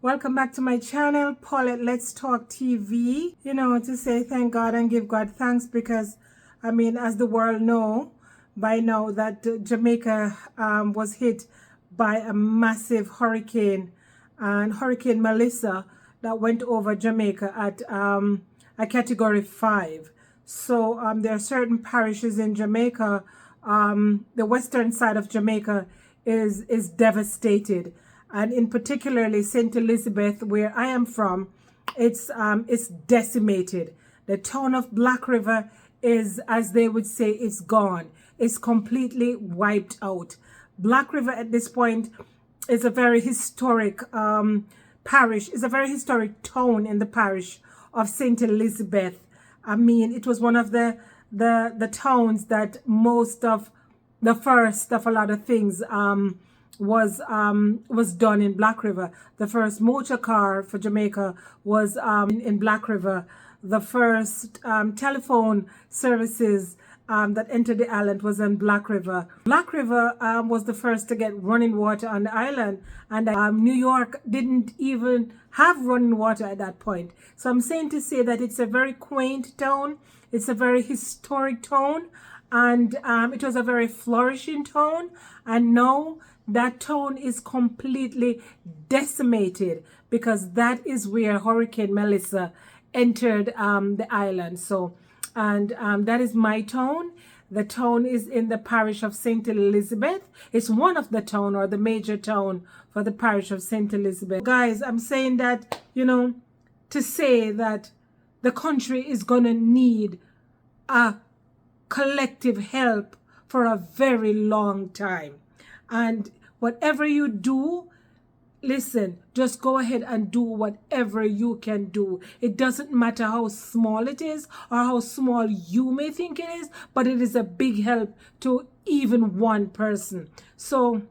Welcome back to my channel, Paulette Let's Talk TV. To say thank God and give God thanks because, as the world know by now that Jamaica was hit by a massive hurricane, and Hurricane Melissa that went over Jamaica at a category 5. So there are certain parishes in Jamaica. The western side of Jamaica is devastated, and in particularly St. Elizabeth, where I am from, it's decimated. The town of Black River is, as they would say, it's gone. It's completely wiped out. Black River at this point is a very historic parish. It's a very historic town in the parish of St. Elizabeth. It was one of the towns that most of the first of a lot of things was done in Black River. The first motor car for Jamaica was in Black River. The first telephone services that entered the island was in Black River. Black River was the first to get running water on the island, and New York didn't even have running water at that point. So I'm saying to say that it's a very quaint town. It's a very historic town, and it was a very flourishing town, and now that town is completely decimated because that is where Hurricane Melissa entered the island. So, and that is my town. The town is in the parish of St. Elizabeth. It's one of the town, or the major town for the parish of St. Elizabeth. Guys, I'm saying that, to say that the country is going to need a collective help for a very long time. And whatever you do, listen, just go ahead and do whatever you can do. It doesn't matter how small it is or how small you may think it is, but it is a big help to even one person. So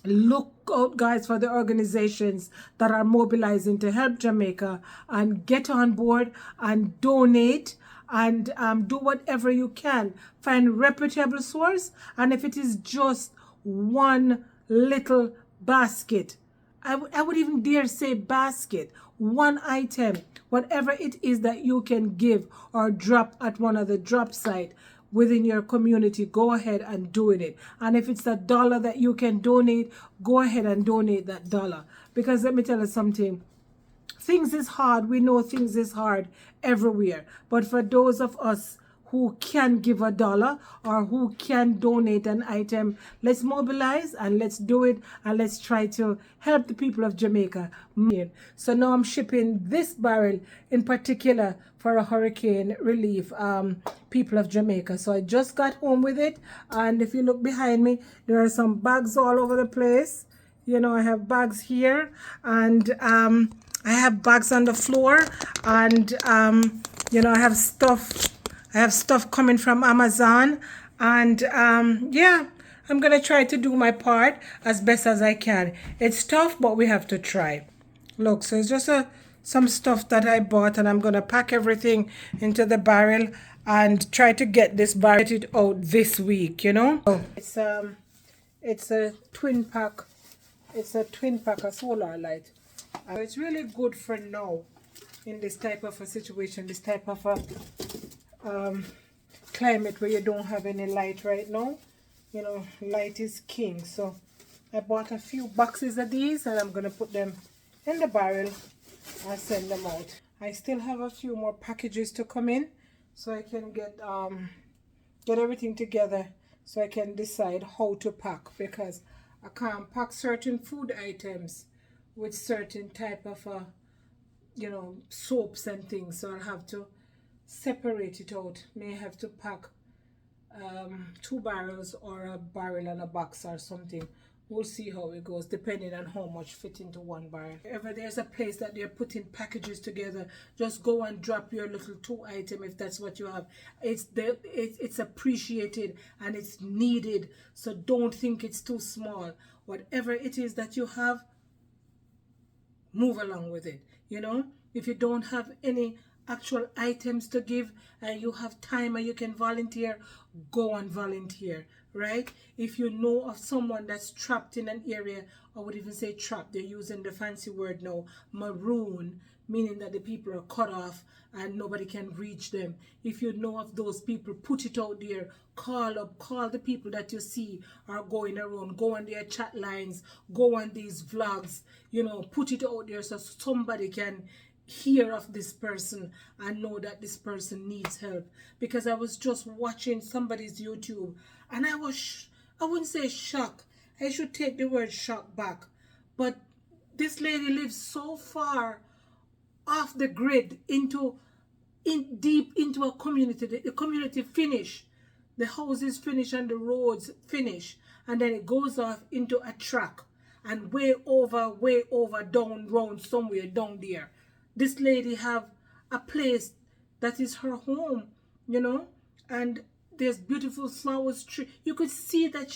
look out, guys, for the organizations that are mobilizing to help Jamaica, and get on board and donate and do whatever you can. Find reputable source, and if it is just one little basket, I would even dare say basket, one item, whatever it is that you can give or drop at one of the drop site within your community, go ahead and do it. And if it's $1 that you can donate, go ahead and donate that $1. Because let me tell you something, things is hard. We know things is hard everywhere. But for those of us who can give $1 or who can donate an item, let's mobilize and let's do it, and let's try to help the people of Jamaica. So now I'm shipping this barrel in particular for a hurricane relief, people of Jamaica. So I just got home with it, and if you look behind me, there are some bags all over the place. I have bags here, and I have bags on the floor, and I have stuff coming from Amazon, and yeah, I'm gonna try to do my part as best as I can. It's tough, but we have to try. Look, so it's just some stuff that I bought, and I'm gonna pack everything into the barrel and try to get this barrel out this week. Oh, it's a twin pack. It's a twin pack of solar light. It's really good for now in this type of a situation, this type of a climate where you don't have any light right now. Light is king. So I bought a few boxes of these, and I'm gonna put them in the barrel and send them out. I still have a few more packages to come in, so I can get everything together, so I can decide how to pack, because I can't pack certain food items with certain type of soaps and things, so I'll have to separate it out. May have to pack 2 barrels or a barrel and a box or something. We'll see how it goes, depending on how much fit into one barrel. If there's a place that they're putting packages together, just go and drop your little 2 item if that's what you have. It's appreciated and it's needed, so don't think it's too small. Whatever it is that you have, move along with it. If you don't have any actual items to give and you have time and you can volunteer, go and volunteer, right? If you know of someone that's trapped in an area, I would even say trapped, they're using the fancy word now, maroon, meaning that the people are cut off and nobody can reach them. If you know of those people, put it out there. Call the people that you see are going around. Go on their chat lines, go on these vlogs, put it out there so somebody can hear of this person and know that this person needs help. Because I was just watching somebody's YouTube and I wouldn't say shocked. I should take the word shock back. But this lady lives so far off the grid deep into a community. The community finish, the houses finish and the roads finish, and then it goes off into a track and way over down round somewhere down there. This lady have a place that is her home, and there's beautiful flowers tree. You could see that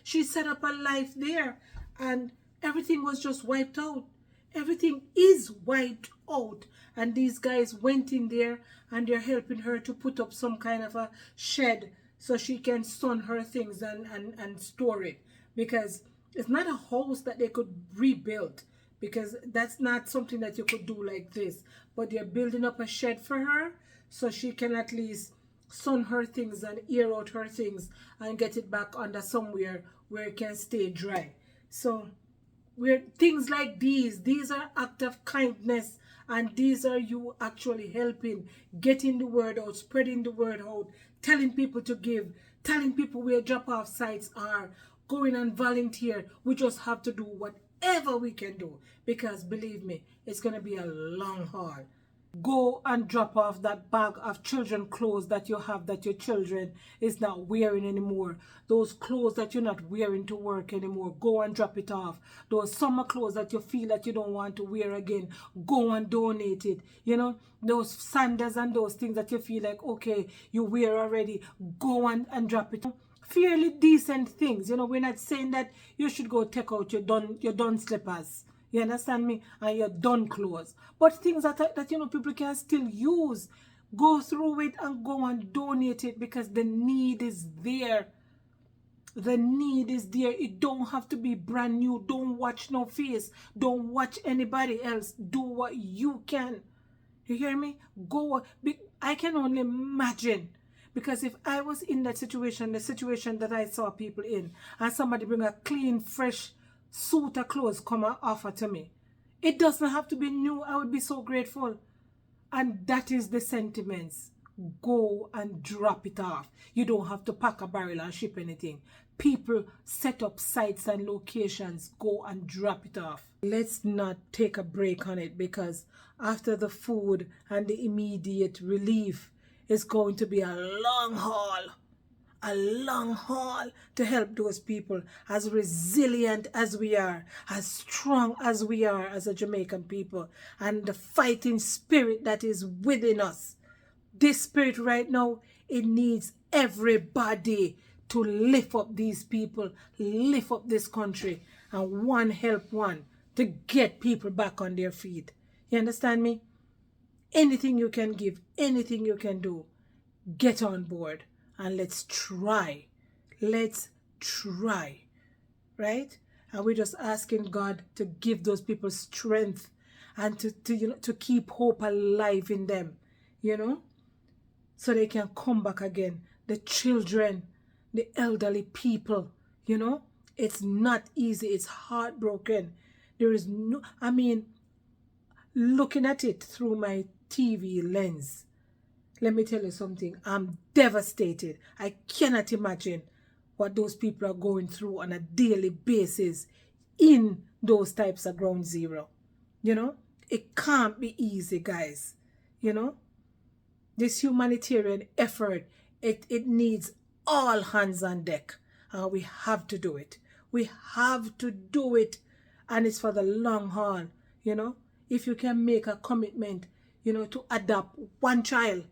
she set up a life there, and everything was just wiped out. Everything is wiped out, and these guys went in there and they're helping her to put up some kind of a shed so she can sun her things and store it, because it's not a house that they could rebuild, because that's not something that you could do like this, but they're building up a shed for her so she can at least sun her things and air out her things and get it back under somewhere where it can stay dry. So where things like these are acts of kindness, and these are you actually helping, getting the word out, spreading the word out, telling people to give, telling people where drop-off sites are, going and volunteer. We just have to do whatever we can do, because believe me, it's going to be a long haul. Go and drop off that bag of children clothes that you have that your children is not wearing anymore. Those clothes that you're not wearing to work anymore, go and drop it off. Those summer clothes that you feel that you don't want to wear again, go and donate it. Those sandals and those things that you feel like, okay, you wear already, go and drop it. Fairly decent things. We're not saying that you should go take out your done slippers. You understand me? And your done clothes. But things that people can still use. Go through it and go and donate it, because the need is there. The need is there. It don't have to be brand new. Don't watch no face. Don't watch anybody else. Do what you can. You hear me? Go. I can only imagine. Because if I was in that situation, the situation that I saw people in, and somebody bring a clean, fresh suit of clothes come and offer to me, it doesn't have to be new. I would be so grateful. And that is the sentiments. Go and drop it off. You don't have to pack a barrel and ship anything. People set up sites and locations. Go and drop it off. Let's not take a break on it, because after the food and the immediate relief, it's going to be a long haul. A long haul to help those people, as resilient as we are, as strong as we are as a Jamaican people, and the fighting spirit that is within us. This spirit right now, it needs everybody to lift up these people, lift up this country, and one help one to get people back on their feet. You understand me? Anything you can give, anything you can do, get on board. And let's try. Let's try. Right? And we're just asking God to give those people strength and to keep hope alive in them, so they can come back again. The children, the elderly people, it's not easy. It's heartbroken. There is looking at it through my TV lens, let me tell you something. I'm devastated. I cannot imagine what those people are going through on a daily basis in those types of ground zero. It can't be easy, guys. This humanitarian effort, it needs all hands on deck. And we have to do it. We have to do it. And it's for the long haul. If you can make a commitment, to adopt one child,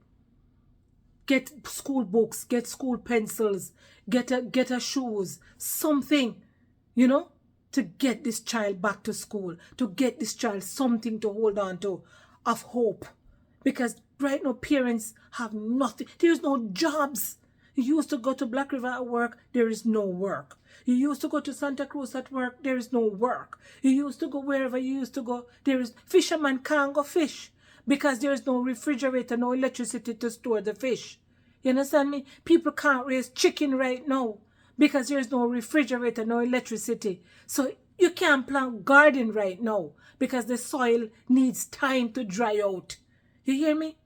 get school books, get school pencils, get a shoes, something, to get this child back to school, to get this child something to hold on to of hope. Because right now parents have nothing. There's no jobs. You used to go to Black River at work, there is no work. You used to go to Santa Cruz at work, there is no work. You used to go wherever you used to go, there is fisherman can't go fish because there is no refrigerator, no electricity to store the fish. You understand me? People can't raise chicken right now because there is no refrigerator, no electricity. So you can't plant garden right now because the soil needs time to dry out. You hear me?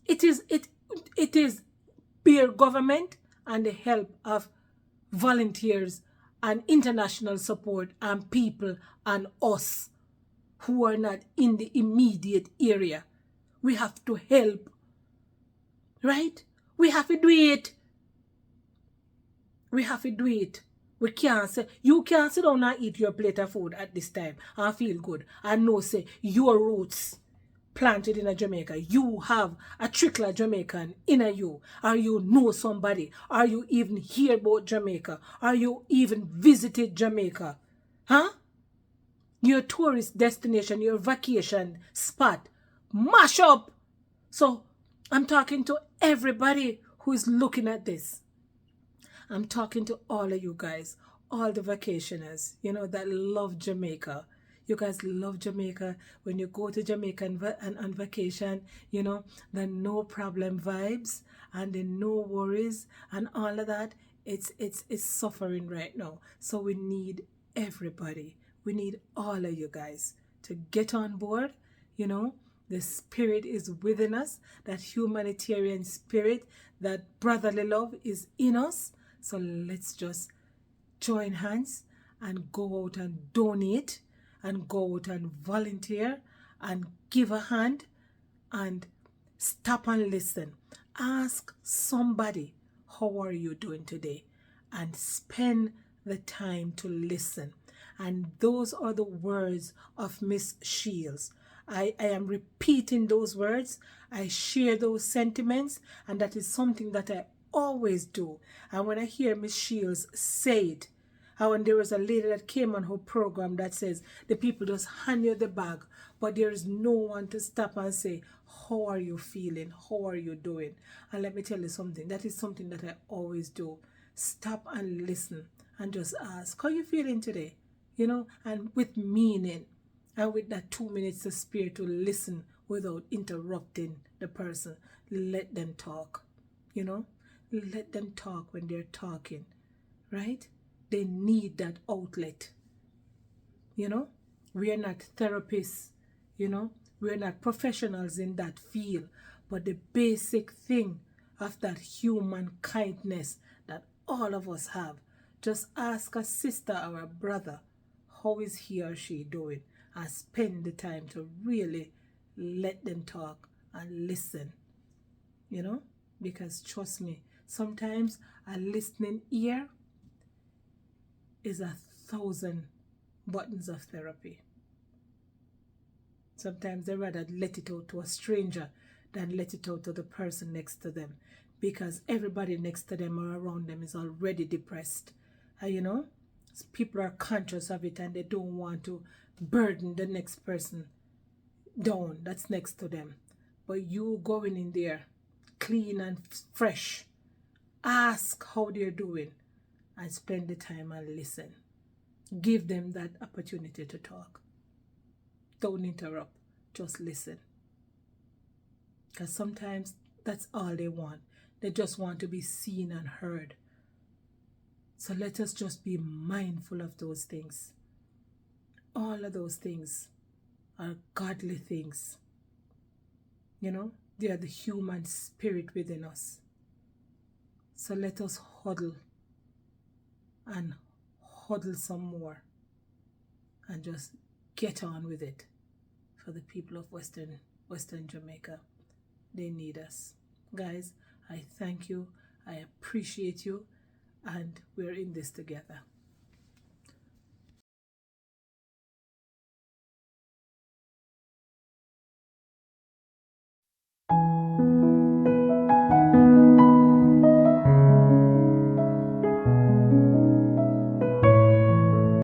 It is bare government and the help of volunteers and international support and people and us who are not in the immediate area. We have to help, right? We have to do it. We have to do it. We can't say, you can't sit down and eat your plate of food at this time and feel good and know, say, your roots planted in a Jamaica. You have a trickler Jamaican in a you, or you know somebody, or you even hear about Jamaica, or you even visited Jamaica. Huh? Your tourist destination, your vacation spot, mash up. So I'm talking to everybody who is looking at this. I'm talking to all of you guys, all the vacationers, that love Jamaica. You guys love Jamaica. When you go to Jamaica and on vacation, the no problem vibes and the no worries and all of that, it's suffering right now. So we need everybody. We need all of you guys to get on board. The spirit is within us. That humanitarian spirit, that brotherly love is in us. So let's just join hands and go out and donate and go out and volunteer and give a hand and stop and listen. Ask somebody, how are you doing today? And spend the time to listen. And those are the words of Miss Shields. I am repeating those words. I share those sentiments, and that is something that I always do. And when I hear Miss Shields say it, when there was a lady that came on her program that says the people just hand you the bag, but there is no one to stop and say, how are you feeling? How are you doing? And let me tell you something. That is something that I always do. Stop and listen and just ask, how are you feeling today? And with meaning and with that 2 minutes to spare to listen without interrupting the person. Let them talk, Let them talk when they're talking, right? They need that outlet. We are not therapists, we're not professionals in that field, but the basic thing of that human kindness that all of us have. Just ask a sister or a brother, how is he or she doing? And spend the time to really let them talk and listen, because trust me, sometimes a listening ear is 1,000 buttons of therapy. Sometimes they rather let it out to a stranger than let it out to the person next to them, because everybody next to them or around them is already depressed. And people are conscious of it and they don't want to burden the next person down that's next to them. But you going in there clean and fresh, ask how they're doing and spend the time and listen. Give them that opportunity to talk. Don't interrupt, just listen. Because sometimes that's all they want. They just want to be seen and heard. So let us just be mindful of those things. All of those things are godly things. They are the human spirit within us. So let us huddle and huddle some more and just get on with it for the people of Western Jamaica. They need us. Guys, I thank you. I appreciate you. And we're in this together.